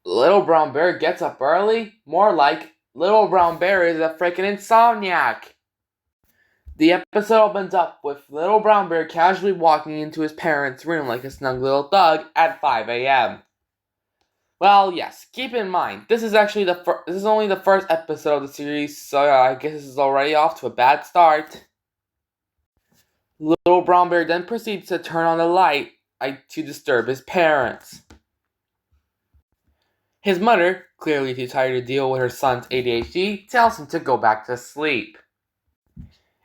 Little Brown Bear gets up early? More like, Little Brown Bear is a freaking insomniac. The episode opens up with Little Brown Bear casually walking into his parents' room like a snug little thug at 5 a.m. Well, yes, keep in mind, this is actually this is only the first episode of the series, so I guess this is already off to a bad start. Little Brown Bear then proceeds to turn on the light to disturb his parents. His mother, clearly too tired to deal with her son's ADHD, tells him to go back to sleep.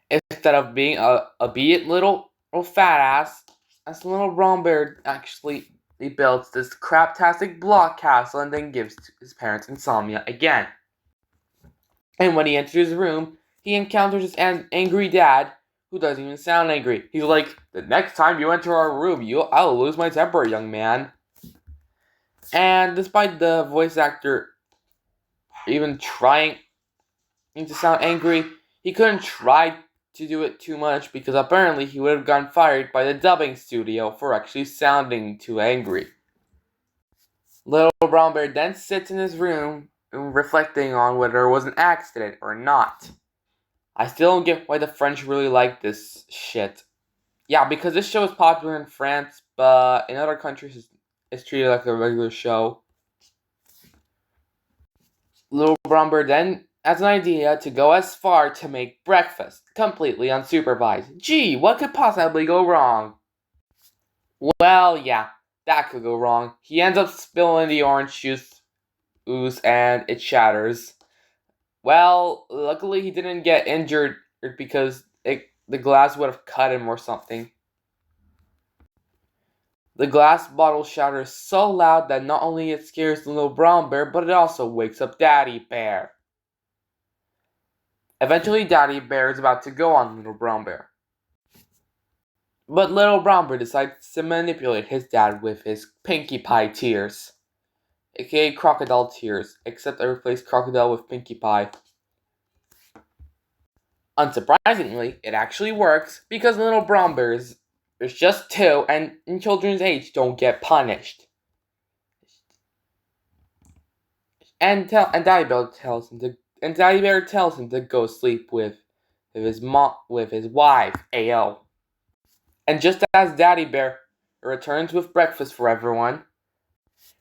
Instead of being a obedient little fat ass, as Little Brown Bear actually he builds this craptastic block castle and then gives his parents insomnia again. And when he enters his room, he encounters his angry dad, who doesn't even sound angry. He's like, "The next time you enter our room, I'll lose my temper, young man." And despite the voice actor even trying to sound angry, he couldn't try to do it too much because apparently he would have gotten fired by the dubbing studio for actually sounding too angry. Little Brown Bear then sits in his room reflecting on whether it was an accident or not. I still don't get why the French really like this shit. Yeah, because this show is popular in France, but in other countries it's treated like a regular show. Little Brown Bear then has an idea to go as far to make breakfast, completely unsupervised. Gee, what could possibly go wrong? Well, yeah, that could go wrong. He ends up spilling the orange juice ooze and it shatters. Well, luckily he didn't get injured because the glass would have cut him or something. The glass bottle shatters so loud that not only it scares the Little Brown Bear, but it also wakes up Daddy Bear. Eventually, Daddy Bear is about to go on Little Brown Bear. But Little Brown Bear decides to manipulate his dad with his Pinkie Pie tears, aka crocodile tears, except I replaced crocodile with Pinkie Pie. Unsurprisingly, it actually works because Little Brown Bear is just 2 and in children's age don't get punished. And Daddy Bear tells him to go sleep with his wife, Ao. And just as Daddy Bear returns with breakfast for everyone,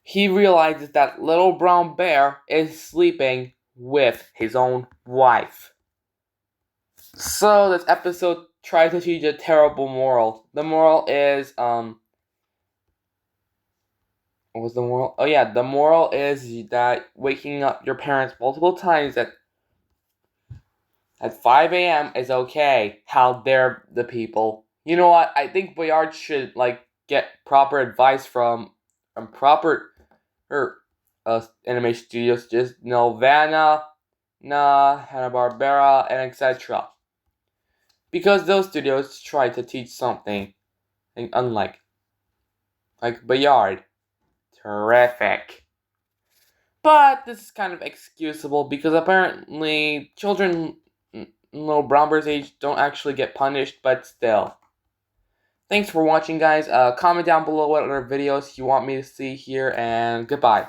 he realizes that Little Brown Bear is sleeping with his own wife. So this episode tries to teach a terrible moral. The moral is, what was the moral? Oh yeah, the moral is that waking up your parents multiple times at 5 a.m. is okay. How dare the people? You know what? I think Boyard should get proper advice from proper animation studios, just Nelvana, Hanna-Barbera, and etc. Because those studios try to teach something, unlike Bayard. Terrific. But this is kind of excusable because apparently children Little Brown Bear's age don't actually get punished, but still. Thanks for watching, guys. Comment down below what other videos you want me to see here, and goodbye.